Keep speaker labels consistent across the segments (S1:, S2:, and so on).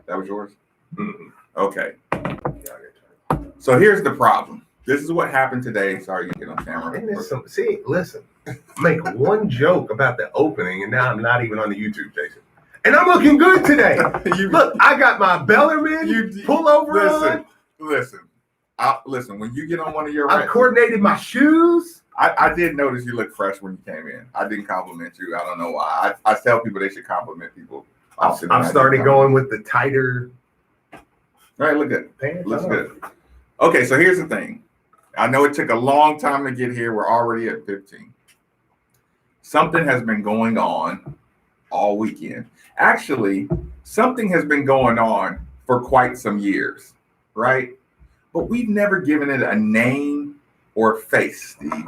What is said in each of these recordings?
S1: That was yours?
S2: Mm-hmm.
S1: Okay. So here's the problem. This is what happened today. Sorry, you get on camera.
S2: Listen. Make one joke about the opening, and now I'm not even on the YouTube, Jason. And I'm looking good today. Look, I got my Bellerman pullover on.
S1: Listen. When you get on one of your,
S2: I coordinated my shoes.
S1: I did notice you look fresh when you came in. I didn't compliment you. I don't know why. I tell people they should compliment people.
S2: I'm starting going with the tighter.
S1: All right, look good.
S2: Pants.
S1: Looks good. Okay, so here's the thing. I know it took a long time to get here. We're already at 15. Something has been going on all weekend. Actually, something has been going on for quite some years, right? But we've never given it a name or face, Steve.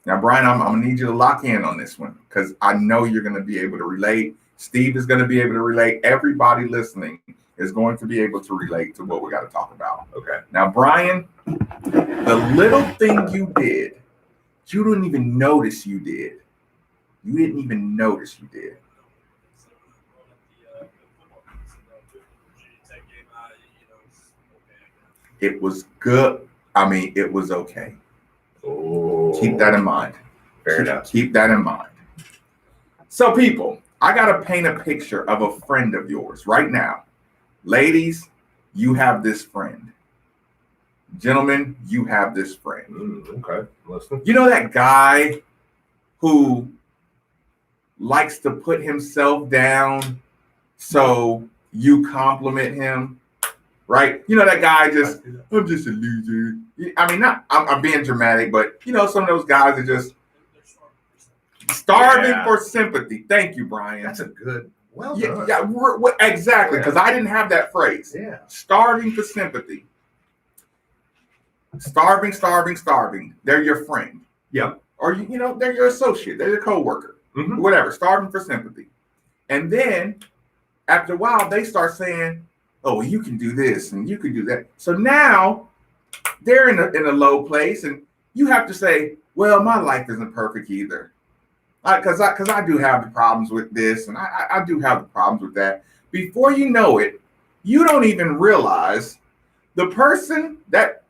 S1: Now, Brian, I'm going to need you to lock in on this one because I know you're going to be able to relate. Steve is going to be able to relate. Everybody listening is going to be able to relate to what we got to talk about.
S2: Okay.
S1: Now, Brian, the little thing you did, you didn't even notice you did. You didn't even notice you did. It was good. I mean, it was okay.
S2: Oh,
S1: keep that in mind.
S2: Fair enough.
S1: Keep that in mind. So, people, I got to paint a picture of a friend of yours right now. Ladies, you have this friend. Gentlemen, you have this friend.
S2: Okay, listen.
S1: You know that guy who likes to put himself down so you compliment him, right? You know that guy I'm just a loser. I mean, I'm being dramatic, but you know, some of those guys are just starving for sympathy. Thank you, Brian.
S2: That's a good. Well
S1: done.
S2: Yeah,
S1: exactly, because I didn't have that phrase.
S2: Yeah.
S1: Starving for sympathy. Starving. They're your friend.
S2: Yep.
S1: Or, they're your associate. They're your coworker. Mm-hmm. Whatever. Starving for sympathy. And then, after a while, they start saying, oh, you can do this and you can do that. So now, they're in a low place, and you have to say, well, my life isn't perfect either. Because I do have the problems with this, and I do have the problems with that. Before you know it, you don't even realize the person that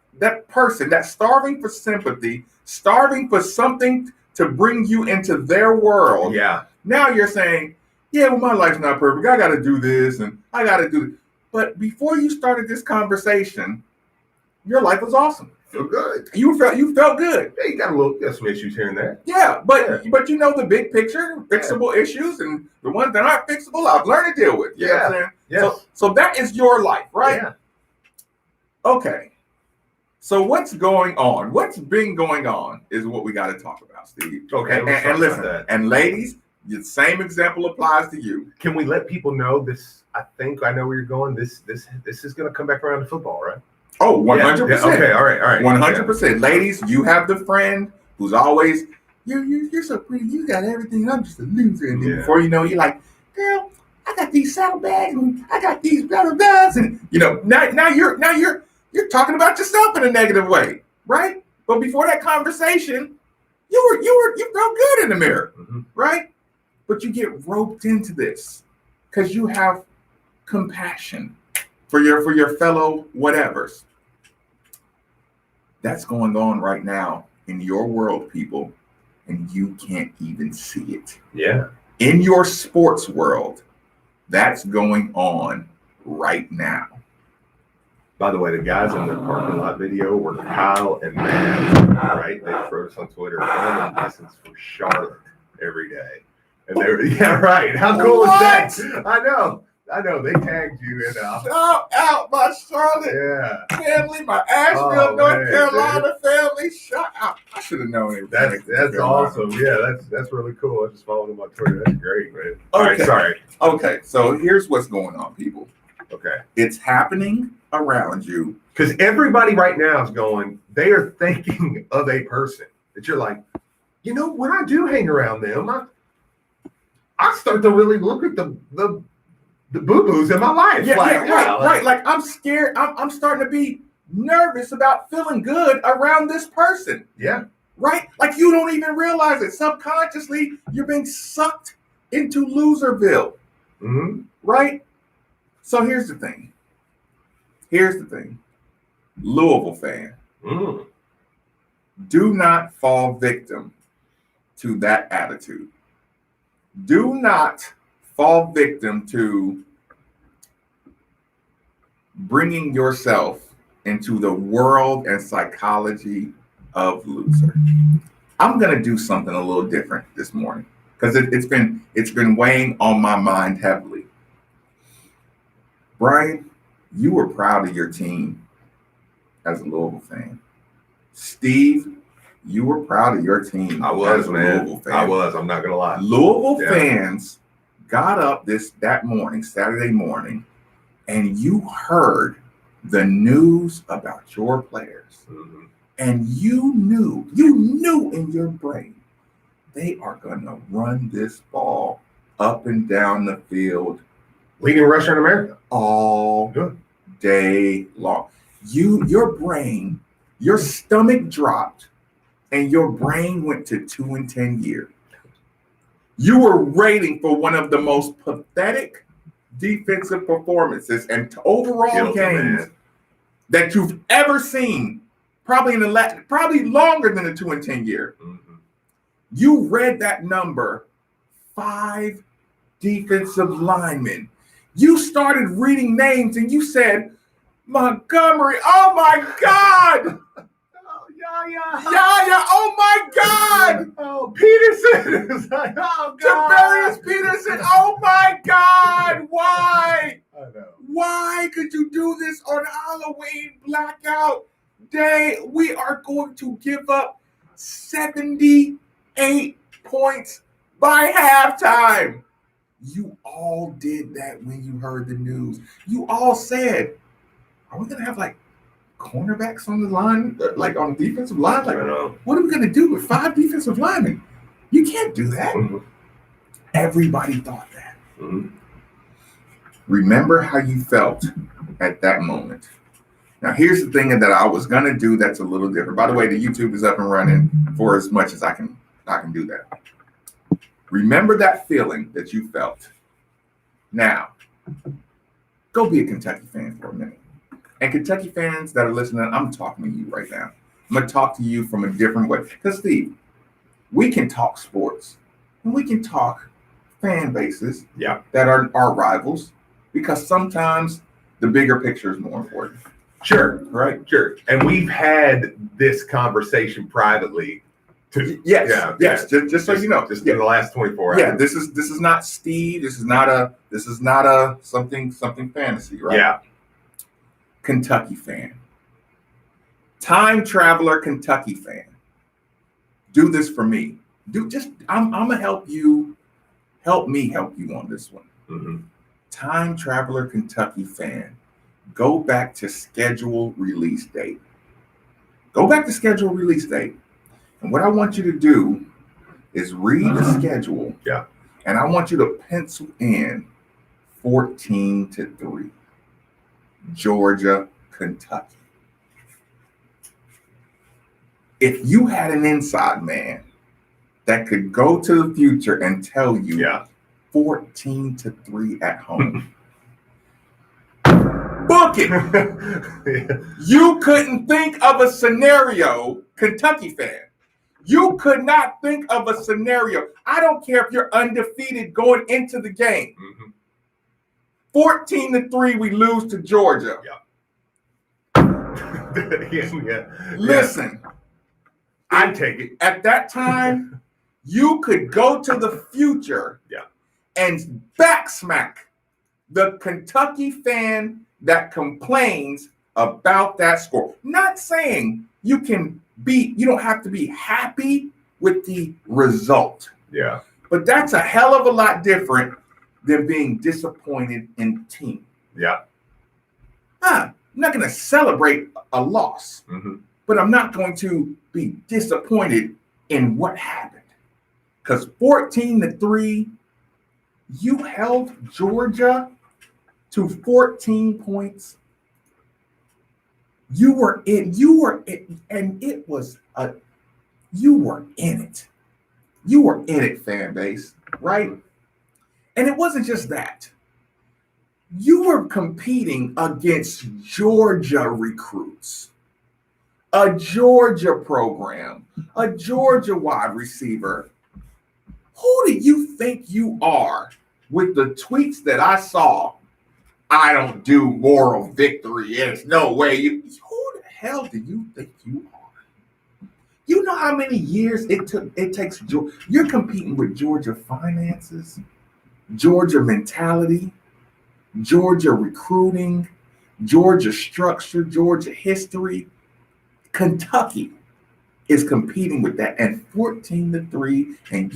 S1: person that's starving for sympathy, starving for something to bring you into their world.
S2: Yeah.
S1: Now you're saying, yeah, well, my life's not perfect. I got to do this, and I got to do it. But before you started this conversation, your life was awesome.
S2: Feel good.
S1: You felt good.
S2: Yeah, you got some issues here and there.
S1: Yeah, but you know the big picture, fixable issues, and the ones that aren't fixable, I've learned to deal with. You know what I'm saying?
S2: Yes.
S1: So that is your life, right?
S2: Yeah.
S1: Okay. So what's going on? What's been going on is what we got to talk about, Steve.
S2: Okay.
S1: And listen, and ladies, the same example applies to you.
S2: Can we let people know this? I think I know where you're going. This is going to come back around to football, right?
S1: Oh, 100%.
S2: Yeah. Okay, all right.
S1: 100%. Yeah. Ladies, you have the friend who's always, you're so pretty, you got everything, I'm just a loser. And then before you know, you're like, girl, I got these saddlebags and I got these blah blah blahs, and now you're talking about yourself in a negative way, right? But before that conversation, you felt good in the mirror, right? But you get roped into this because you have compassion for your fellow whatevers. That's going on right now in your world, people, and you can't even see it.
S2: Yeah.
S1: In your sports world, that's going on right now.
S2: By the way, the guys in the parking lot video were Kyle and Matt, right? They wrote us on Twitter. One of them listens from Charlotte every day. And they were, right. How cool is that? I know. They tagged you in.
S1: Shout out my Charlotte family, my Asheville, North Carolina family. Shout out. I should have known it.
S2: That's awesome. Yeah, that's really cool. I just followed them on Twitter. That's great, man. All right, sorry.
S1: Okay, so here's what's going on, people.
S2: Okay.
S1: It's happening around you.
S2: Because everybody right now is going, they are thinking of a person that you're like, when I do hang around them, I start to really look at the boo-boos in my life.
S1: Right. Like I'm scared. I'm starting to be nervous about feeling good around this person.
S2: Yeah.
S1: Right? Like you don't even realize it. Subconsciously, you're being sucked into Loserville.
S2: Mm-hmm.
S1: Right? So here's the thing. Louisville fan, do not fall victim to that attitude. Do not fall victim to bringing yourself into the world and psychology of loser. I'm gonna do something a little different this morning because it's been weighing on my mind heavily. Brian, you were proud of your team as a Louisville fan. Steve, you were proud of your team.
S2: I was,
S1: as a
S2: man.
S1: Louisville fan.
S2: I was. I'm not gonna lie.
S1: Louisville fans got up that morning, Saturday morning, and you heard the news about your players.
S2: Mm-hmm.
S1: And you knew in your brain, they are going to run this ball up and down the field.
S2: Leading rusher in America.
S1: All day long. Your brain, your stomach dropped, and your brain went to 2-10 years. You were rating for one of the most pathetic defensive performances and overall games that you've ever seen. Probably longer than the 2-10 year.
S2: Mm-hmm.
S1: You read that number, 5 defensive linemen. You started reading names and you said, Montgomery, oh my God! Yaya, oh my God!
S2: Oh, Peterson! It's like, oh God!
S1: Javarius Peterson, oh my God! Why?
S2: I know.
S1: Why could you do this on Halloween blackout day? We are going to give up 78 points by halftime. You all did that when you heard the news. You all said, are we going to have like cornerbacks on the line, like on the defensive line? Like, what are we going to do with 5 defensive linemen? You can't do that.
S2: Mm-hmm.
S1: Everybody thought that.
S2: Mm-hmm.
S1: Remember how you felt at that moment. Now, here's the thing that I was going to do that's a little different. By the way, the YouTube is up and running for as much as I can do that. Remember that feeling that you felt. Now, go be a Kentucky fan for a minute. And Kentucky fans that are listening, I'm talking to you right now. I'm going to talk to you from a different way. Because, Steve, we can talk sports. And we can talk fan bases that are our rivals. Because sometimes the bigger picture is more important.
S2: Sure.
S1: Right?
S2: Sure. And we've had this conversation privately.
S1: Yes. Just so you know.
S2: Just in the last 24 hours.
S1: Yeah, this is not Steve. This is not a something fantasy, right?
S2: Yeah.
S1: Kentucky fan. Time traveler Kentucky fan. Do this for me. I'm gonna help you. Help me help you on this one.
S2: Mm-hmm.
S1: Time traveler Kentucky fan. Go back to schedule release date. And what I want you to do is read the schedule.
S2: Yeah.
S1: And I want you to pencil in 14-3. Georgia, Kentucky. If you had an inside man that could go to the future and tell you 14-3 at home, book it. You couldn't think of a scenario, Kentucky fan. You could not think of a scenario. I don't care if you're undefeated going into the game. 14-3, we lose to Georgia. Listen,
S2: I'd take it.
S1: At that time, you could go to the future and backsmack the Kentucky fan that complains about that score. Not saying you don't have to be happy with the result.
S2: Yeah.
S1: But that's a hell of a lot different than being disappointed in team.
S2: Yeah.
S1: I'm not going to celebrate a loss, but I'm not going to be disappointed in what happened. Because 14-3, you held Georgia to 14 points. You were in it. You were in it, fan base, right? And it wasn't just that. You were competing against Georgia recruits, a Georgia program, a Georgia wide receiver. Who do you think you are with the tweets that I saw? I don't do moral victory. There's no way you. Who the hell do you think you are? You know how many years it takes. You're competing with Georgia finances, Georgia mentality, Georgia recruiting, Georgia structure, Georgia history. Kentucky is competing with that, and 14-3, and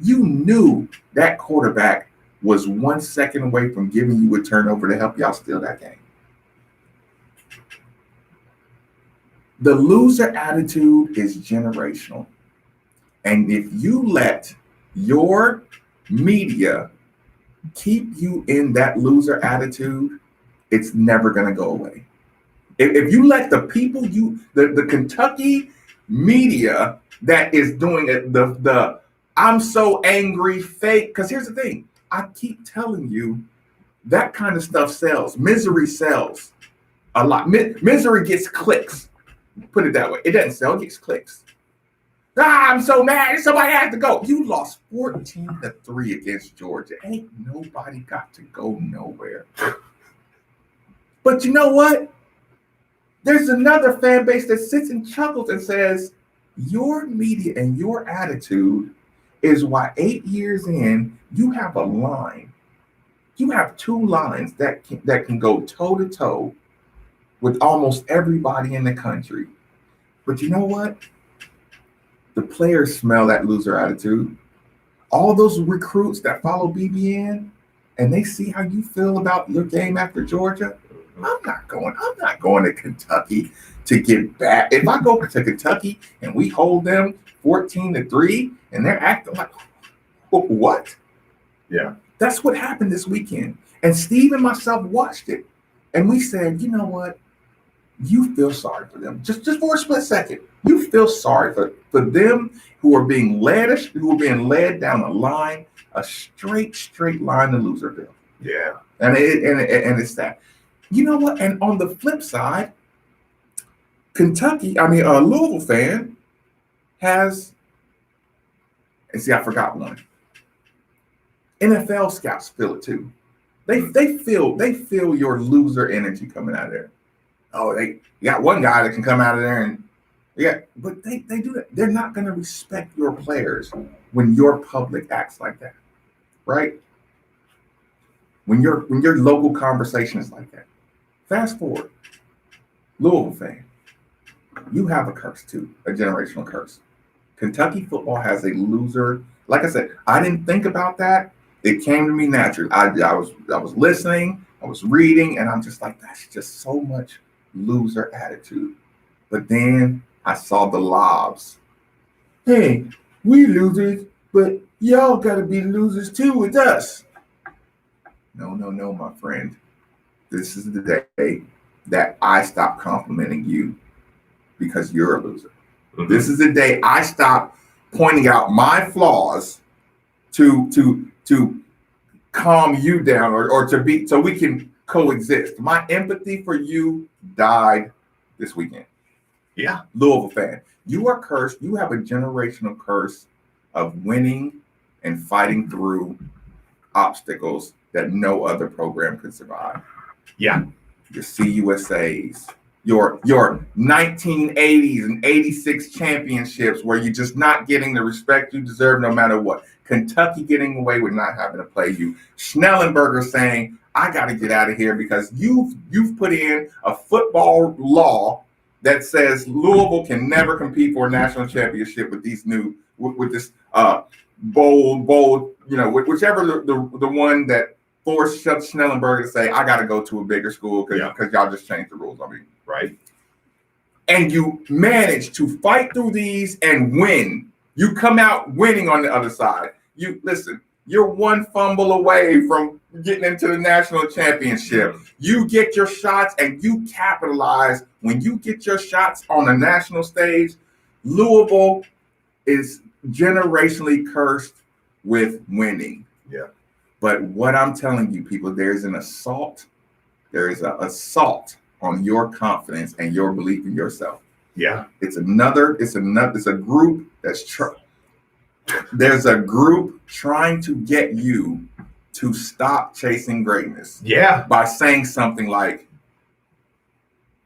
S1: you knew that quarterback was 1 second away from giving you a turnover to help y'all steal that game. The loser attitude is generational. And if you let your media keep you in that loser attitude, it's never going to go away. If you let the people the Kentucky media that is doing it, the I'm so angry fake, because here's the thing, I keep telling you that kind of stuff sells. Misery sells a lot. Misery gets clicks. Put it that way. It doesn't sell, it gets clicks. I'm so mad. Somebody has to go. You lost 14-3 against Georgia. Ain't nobody got to go nowhere. But you know what? There's another fan base that sits and chuckles and says, your media and your attitude is why 8 years in, you have a line. You have 2 lines that can go toe-to-toe with almost everybody in the country. But you know what? The players smell that loser attitude. All those recruits that follow BBN, and they see how you feel about your game after Georgia. I'm not going to Kentucky to get back. If I go to Kentucky and we hold them 14-3 and they're acting like, what?
S2: Yeah.
S1: That's what happened this weekend. And Steve and myself watched it. And we said, you know what? You feel sorry for them. Just for a split second. You feel sorry for them who are being led down a line, a straight line to Loserville.
S2: Yeah.
S1: And it's that. You know what? And on the flip side, a Louisville fan has, and see, I forgot one. NFL scouts feel it too. They feel your loser energy coming out of there. Oh, you got one guy that can come out of there and but they do that. They're not going to respect your players when your public acts like that, right? When your local conversation is like that. Fast forward, Louisville fan, you have a curse too, a generational curse. Kentucky football has a loser. Like I said, I didn't think about that. It came to me naturally. I was listening, I was reading, and I'm just like, that's just so much loser attitude. But then I saw the lobs. Hey, we losers, but y'all gotta be losers too with us. No, my friend. This is the day that I stop complimenting you because you're a loser. Mm-hmm. This is the day I stop pointing out my flaws to calm you down or to be so we can coexist. My empathy for you died this weekend.
S2: Yeah.
S1: Louisville fan, you are cursed. You have a generational curse of winning and fighting through obstacles that no other program could survive.
S2: Yeah.
S1: Your CUSAs, your 1980s and 86 championships where you're just not getting the respect you deserve no matter what. Kentucky getting away with not having to play you. Schnellenberger saying, I got to get out of here because you've put in a football law that says Louisville can never compete for a national championship with these with this bold, whichever the one that forced Schnellenberger to say, I got to go to a bigger school because y'all just changed the rules on me.
S2: Right.
S1: And you manage to fight through these and win. You come out winning on the other side. You're one fumble away from getting into the national championship. You get your shots and you capitalize. When you get your shots on the national stage, Louisville is generationally cursed with winning.
S2: Yeah.
S1: But what I'm telling you, people, there's an assault. There is an assault on your confidence and your belief in yourself.
S2: Yeah.
S1: It's a group there's a group trying to get you to stop chasing greatness.
S2: Yeah.
S1: By saying something like,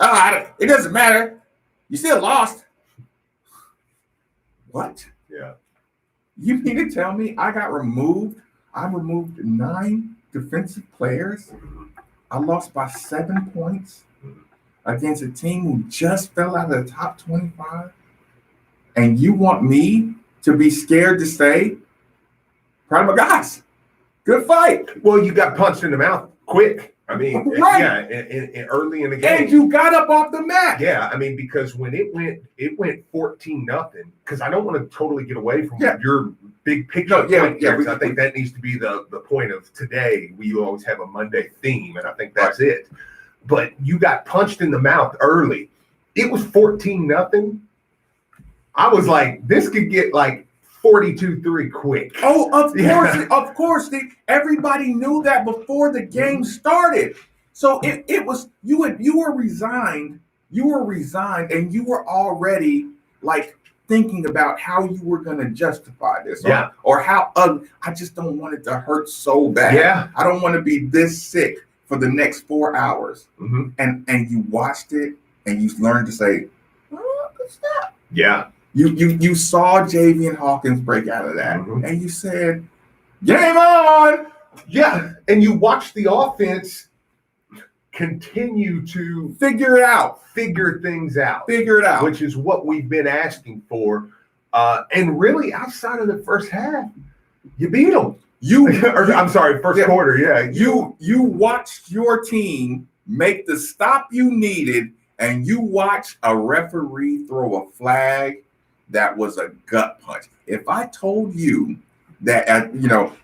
S1: "Oh, it doesn't matter. You still lost." What?
S2: Yeah.
S1: You mean to tell me I got removed? I removed 9 defensive players. I lost by 7 points against a team who just fell out of the top 25. And you want me to be scared to say, "Proud of my guys. Good fight."
S2: Well, you got punched in the mouth quick. I mean,
S1: right.
S2: Yeah, early in the game.
S1: And you got up off the mat.
S2: Yeah, I mean, because when it went 14-0, because I don't want to totally get away from your big picture. I think that needs to be the point of today. We always have a Monday theme, and I think that's it. But you got punched in the mouth early. It was 14-0. I was like, this could get like 42-3 quick.
S1: Oh, of course. Everybody knew that before the game started. So it was you were resigned. You were resigned, and you were already like thinking about how you were going to justify this. Or how I just don't want it to hurt so bad.
S2: Yeah.
S1: I don't want to be this sick for the next 4 hours.
S2: Mm-hmm.
S1: And you watched it, and you learned to say, "Oh, good stuff."
S2: Yeah.
S1: You saw Javian Hawkins break out of that, and you said, "Game on!"
S2: Yeah, and you watched the offense continue to
S1: figure
S2: things out, which is what we've been asking for. And really, outside of the first half, you beat them. First quarter. Yeah,
S1: you watched your team make the stop you needed, and you watched a referee throw a flag that was a gut punch. If I told you that,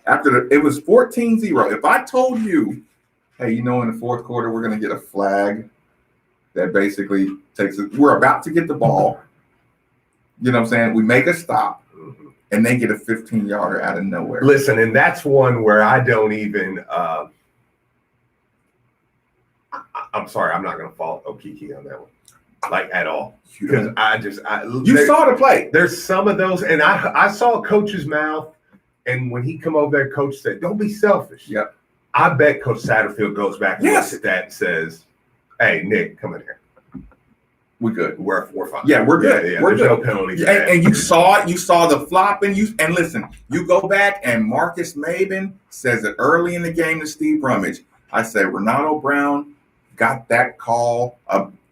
S1: after it was 14-0, if I told you, hey, in the fourth quarter, we're going to get a flag that basically takes it, we're about to get the ball, you know what I'm saying? We make a stop, and they get a 15-yarder out of nowhere.
S2: Listen, and that's one where I don't even, I'm sorry, I'm not going to fault Okiki on that one. Like at all, because
S1: you saw the play.
S2: There's some of those, and I saw Coach's mouth, and when he come over there, Coach said, "Don't be selfish."
S1: Yep.
S2: I bet Coach Satterfield goes back and looks at that and says, "Hey, Nick, come in here.
S1: We're good.
S2: We're fine.
S1: Yeah, we're good.
S2: Yeah,
S1: we're
S2: there's
S1: good.
S2: No penalty."
S1: And you saw it. You saw the flop, and listen. You go back, and Marcus Maben says it early in the game to Steve Rummage. I said Ronaldo Brown got that call.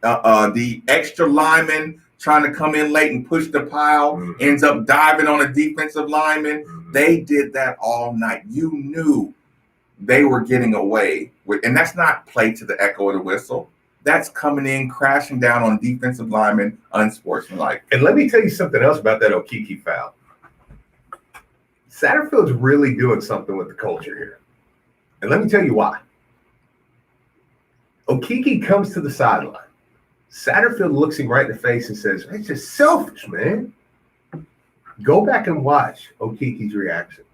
S1: The extra lineman trying to come in late and push the pile ends up diving on a defensive lineman. They did that all night. You knew they were getting away with, and that's not play to the echo of the whistle. That's coming in, crashing down on defensive linemen, unsportsmanlike.
S2: And let me tell you something else about that Okiki foul. Satterfield's really doing something with the culture here. And let me tell you why. Okiki comes to the sideline. Satterfield looks him right in the face and says, "It's just selfish, man." Go back and watch Okiki's reaction.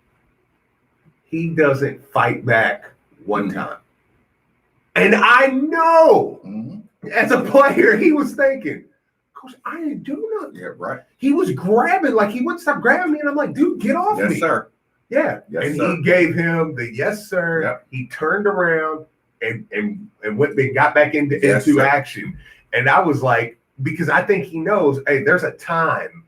S2: He doesn't fight back one time. And I know as a player, he was thinking, "Coach, I didn't do nothing."
S1: Yeah, right.
S2: He was grabbing, like he wouldn't stop grabbing me. And I'm like, "Dude, get off me."
S1: Yes, sir.
S2: Yeah.
S1: Yes,
S2: and
S1: sir.
S2: He gave him the yes, sir.
S1: Yep.
S2: He turned around and went and got back into action. And I was like, because I think he knows, hey, there's a time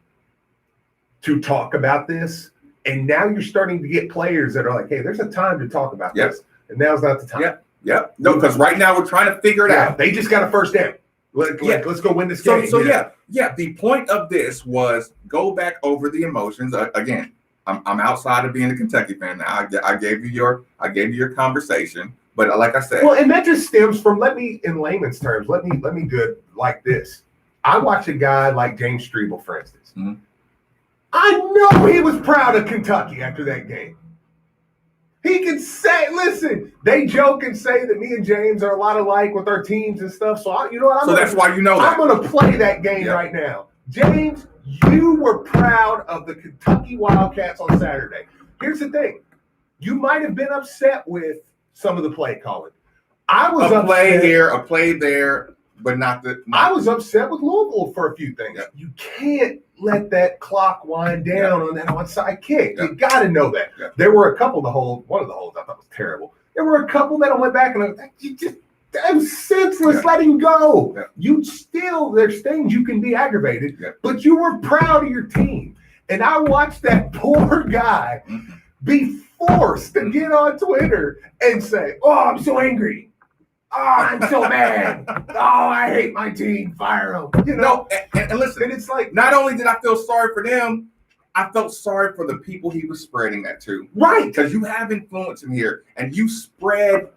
S2: to talk about this. And now you're starting to get players that are like, hey, there's a time to talk about this. And now's not the time.
S1: Yep. No, because right now we're trying to figure it out.
S2: They just got a first down. Let's go win this game.
S1: So the point of this was go back over the emotions. Again, I'm outside of being a Kentucky fan now. I gave you your conversation. But like I said,
S2: well, and that just stems from, in layman's terms, let me do it like this. I watch a guy like James Strebel, for instance.
S1: Mm-hmm.
S2: I know he was proud of Kentucky after that game. He can say, listen, they joke and say that me and James are a lot alike with our teams and stuff. So
S1: that's why you know that.
S2: I'm going to play that game right now. James, you were proud of the Kentucky Wildcats on Saturday. Here's the thing.
S3: you might have been upset with some of the play calling. I was
S1: a play
S3: upset.
S1: here, a play there, but not the.
S3: I was upset with Louisville for a few things.
S1: Yeah.
S3: You can't let that clock wind down on that onside kick.
S1: Yeah.
S3: You got to know that.
S1: Yeah.
S3: There were a couple of the holds. One of the holds I thought was terrible. There were a couple that I went back and that was senseless.
S1: Yeah.
S3: Let him go.
S1: Yeah.
S3: There's things you can be aggravated,
S1: Yeah.
S3: but you were proud of your team. And I watched that poor guy be forced to get on Twitter and say, "Oh, I'm so angry. Oh, I'm so mad. Oh, I hate my team. Fire them." You know,
S1: and listen,
S3: and it's like,
S1: not only did I feel sorry for them, I felt sorry for the people he was spreading that to.
S3: right.
S1: Because you have influence in here, and you spread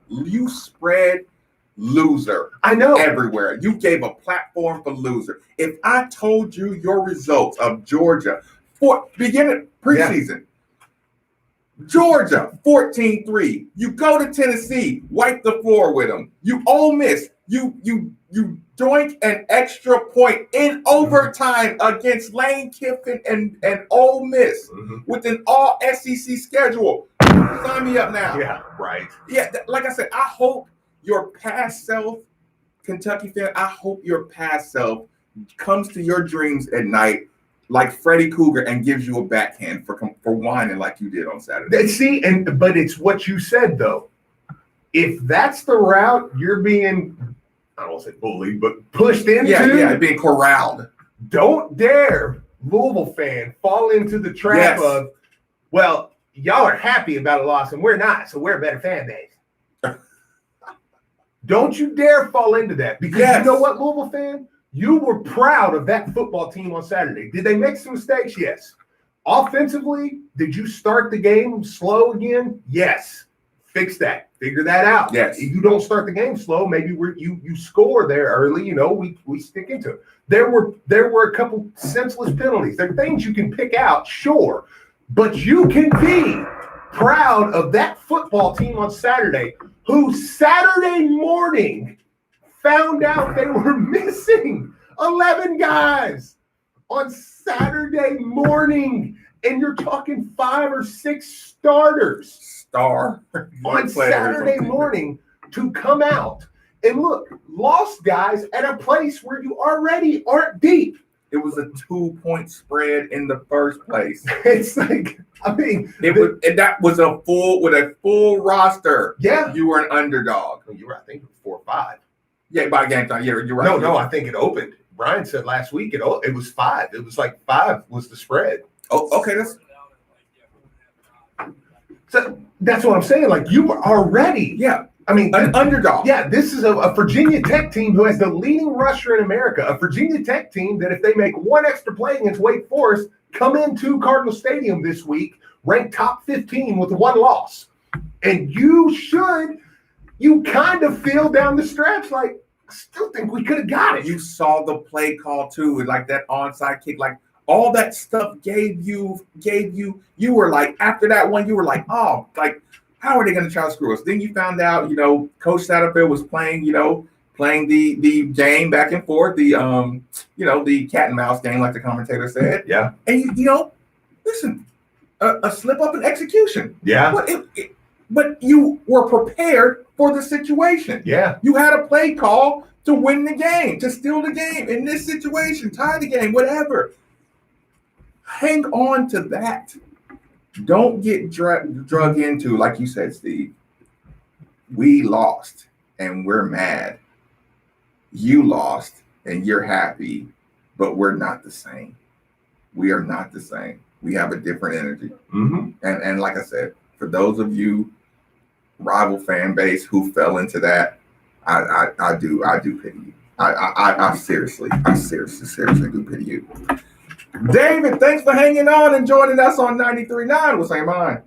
S1: loser
S3: I know.
S1: everywhere. You gave a platform for loser. If I told you your results of Georgia for beginning preseason, Georgia 14-3. You go to Tennessee, wipe the floor with them. You Ole Miss, you doink an extra point in overtime against Lane Kiffin and Ole Miss with an all SEC schedule. Sign me up now.
S3: Yeah, right.
S1: Yeah, like I said, I hope your past self, Kentucky fan, I hope your past self comes to your dreams at night like Freddy Cougar and gives you a backhand for whining like you did on Saturday.
S3: See, but it's what you said though. If that's the route you're being, I don't want to say bullied, but pushed into,
S1: being corralled.
S3: Don't dare, Louisville fan, fall into the trap of, well, y'all are happy about a loss and we're not, so we're a better fan base. Don't you dare fall into that, because you know what, Louisville fan? You were proud of that football team on Saturday. Did they make some mistakes? Yes. Offensively, did you start the game slow again? Yes. Fix that. Figure that out.
S1: Yes.
S3: If you don't start the game slow, maybe you score there early. You know, we stick into it. There were a couple senseless penalties. There are things you can pick out, sure, but you can be proud of that football team on Saturday, who Saturday morning found out they were missing 11 guys on Saturday morning, and you're talking 5 or 6 starters on Saturday morning to come out and look, lost guys at a place where you already aren't deep.
S1: It was a 2-point spread in the first place.
S3: It's like, I mean,
S1: that was a full roster.
S3: Yeah,
S1: you were an underdog.
S3: You were, I think, it was 4 or 5.
S1: Yeah, by game time. Yeah, you're right.
S3: No, I think it opened. Brian said last week it was 5. It was like 5 was the spread.
S1: Oh, okay.
S3: That's what I'm saying. Like, you were already.
S1: Yeah.
S3: I mean,
S1: an underdog.
S3: Yeah, this is a Virginia Tech team who has the leading rusher in America. A Virginia Tech team that if they make one extra play against Wake Forest, come into Cardinal Stadium this week, ranked top 15 with 1 loss. And you kind of feel down the stretch like, I still think we could have got it.
S1: You saw the play call too, like that onside kick, like all that stuff gave you were like, after that one, you were like, oh, like, how are they going to try to screw us? Then you found out, Coach Satterfield was playing the game back and forth, the cat and mouse game, like the commentator said.
S3: Yeah.
S1: And listen, a slip up in execution.
S3: Yeah.
S1: But you were prepared for the situation.
S3: Yeah.
S1: You had a play call to win the game, to steal the game in this situation, tie the game, whatever. Hang on to that. Don't get drug into, like you said, Steve, we lost and we're mad. You lost and you're happy, but we're not the same. We are not the same. We have a different energy.
S3: Mm-hmm.
S1: And like I said, for those of you rival fan base who fell into that, I do pity you. I seriously do pity you. David, thanks for hanging on and joining us on 93.9. What's on mine?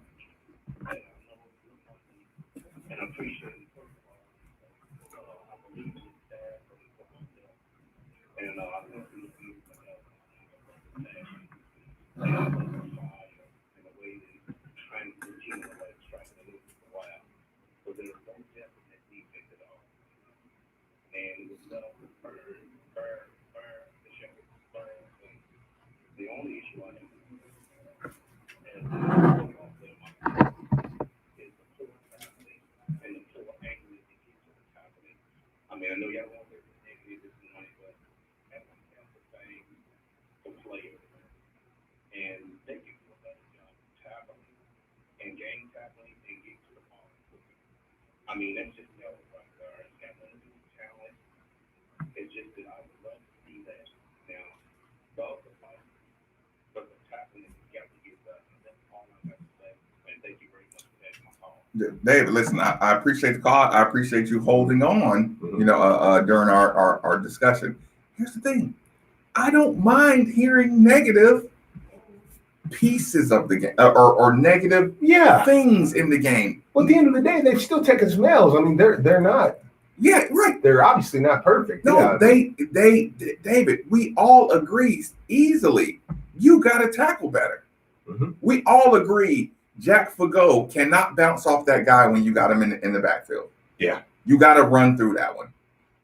S4: I mean, I know y'all want this money, but that's the thing to play it. And they can do a better job tackling and game tackling and get to the ball. I mean, that's just right there. It's got nothing to do with talent. It's just that I would love to see that. Now, both of them, but the tackling has got to get done. That's all I got to say. And thank you very much for taking my call.
S1: David, listen, I appreciate the call. I appreciate you holding on, during our discussion. Here's the thing. I don't mind hearing negative pieces of the game or negative things in the game.
S3: Well, at the end of the day, they've still taken some L's. I mean, they're not.
S1: Yeah, right.
S3: They're obviously not perfect.
S1: No, they David, we all agree easily. You got to tackle better.
S3: Mm-hmm.
S1: We all agree Jack Fagot cannot bounce off that guy when you got him in the backfield.
S3: Yeah.
S1: You got to run through that one.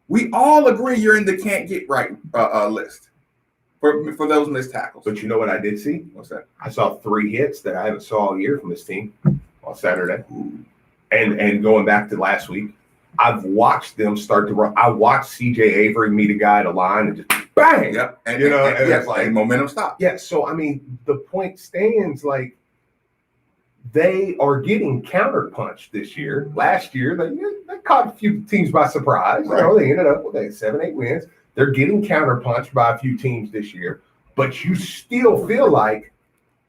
S1: We all agree you're in the can't get right list for those missed tackles.
S3: But you know what I did see?
S1: What's that?
S3: I saw 3 hits that I haven't saw all year from this team on Saturday. And going back to last week, I've watched them start to run. I watched CJ Avery meet a guy at a line and just bang.
S1: Yep. And
S3: it's like
S1: momentum stop.
S3: Yeah. So I mean, the point stands, like, they are getting counterpunched this year. Last year, they caught a few teams by surprise.
S1: Right.
S3: They ended up with 7-8 wins. They're getting counterpunched by a few teams this year, but you still feel like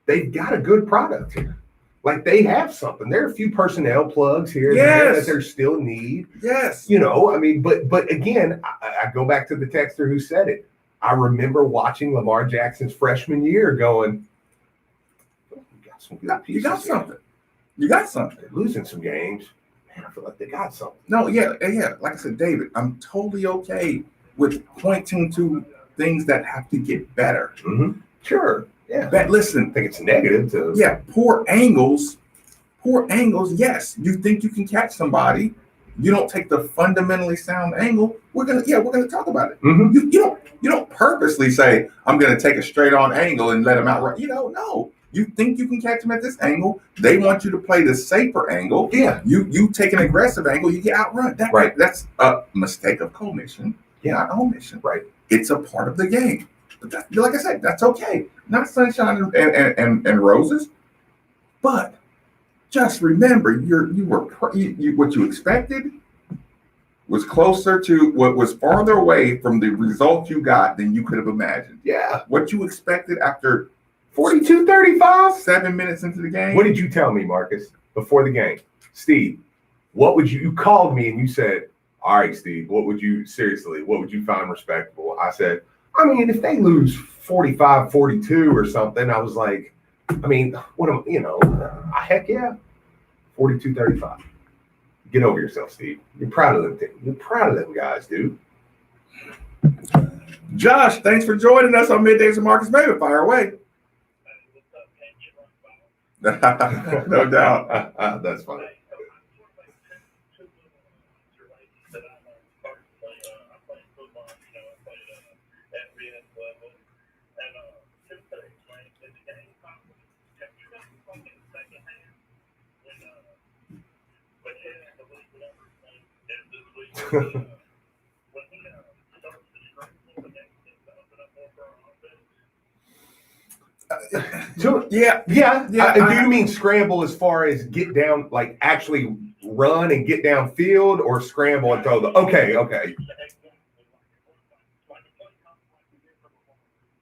S3: they've got a good product here. Like, they have something. There are a few personnel plugs here and there that they still need.
S1: Yes.
S3: I mean, but again, I go back to the texter who said it. I remember watching Lamar Jackson's freshman year going,
S1: You got something. You got something.
S3: They're losing some games. Man, I feel like they got something.
S1: No, yeah. Like I said, David, I'm totally okay with pointing to things that have to get better.
S3: Mm-hmm. Sure. Yeah.
S1: But listen,
S3: I think it's negative to.
S1: Yeah, poor angles. Yes, you think you can catch somebody. You don't take the fundamentally sound angle. We're gonna talk about it.
S3: Mm-hmm.
S1: You don't purposely say I'm gonna take a straight on angle and let him out. No. You think you can catch him at this angle. They want you to play the safer angle.
S3: Yeah.
S1: You take an aggressive angle, you get outrun.
S3: Right.
S1: That's a mistake of commission, not omission.
S3: Right.
S1: It's a part of the game. But like I said, that's okay. Not sunshine and roses. But just remember, what you expected was closer to what was farther away from the result you got than you could have imagined.
S3: Yeah.
S1: What you expected after
S3: 42-35,
S1: 7 minutes into the game.
S3: What did you tell me, Marcus, before the game? Steve, what would you called me and you said, all right, Steve, what would you find respectable? I said, I mean, if they lose 45-42 or something, I was like, I mean, heck yeah, 42-35. Get over yourself, Steve. You're proud of them. You're proud of them guys, dude.
S1: Josh, thanks for joining us on Middays with Marcus Baby. Fire away. No doubt.
S3: That's funny.
S1: Yeah.
S3: Do you mean scramble as far as get down, like actually run and get downfield, or scramble and throw the? Okay.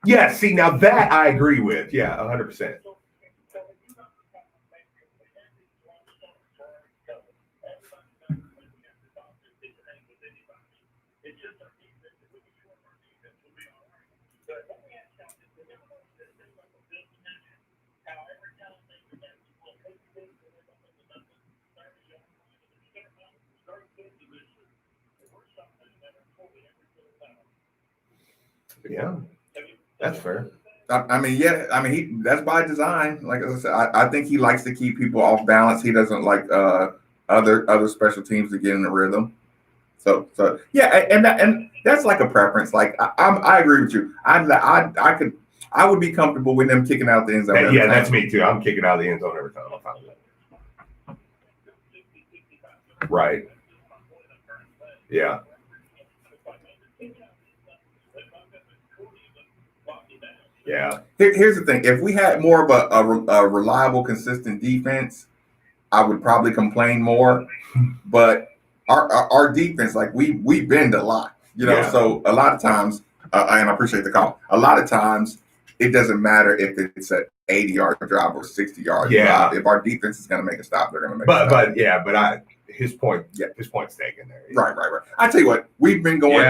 S3: Yeah. See, now that I agree with. Yeah, 100%. Yeah, that's fair.
S1: That's by design. Like I said, I think he likes to keep people off balance. He doesn't like other special teams to get in the rhythm. So yeah, and that's like a preference. Like I agree with you. I would be comfortable with them kicking out the end zone.
S3: Yeah, that's me too. I'm kicking out of the end zone every time. I'm fine with that. Right. Yeah.
S2: Yeah.
S1: Here's the thing: if we had more of a reliable, consistent defense, I would probably complain more. But our defense, like we bend a lot,
S2: Yeah.
S1: So a lot of times, and I appreciate the call. A lot of times, it doesn't matter if it's an 80-yard drive or 60-yard
S2: Yeah.
S1: drive. If our defense is going to make a stop, they're going to make a stop.
S2: His point's taken there.
S1: Right. I tell you what, we've been going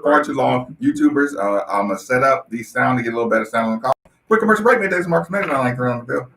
S1: far too long. YouTubers, I'm gonna set up these sound to get a little better sound on the call. Quick commercial break. Middays, Marcus Manning. I like to run on the field.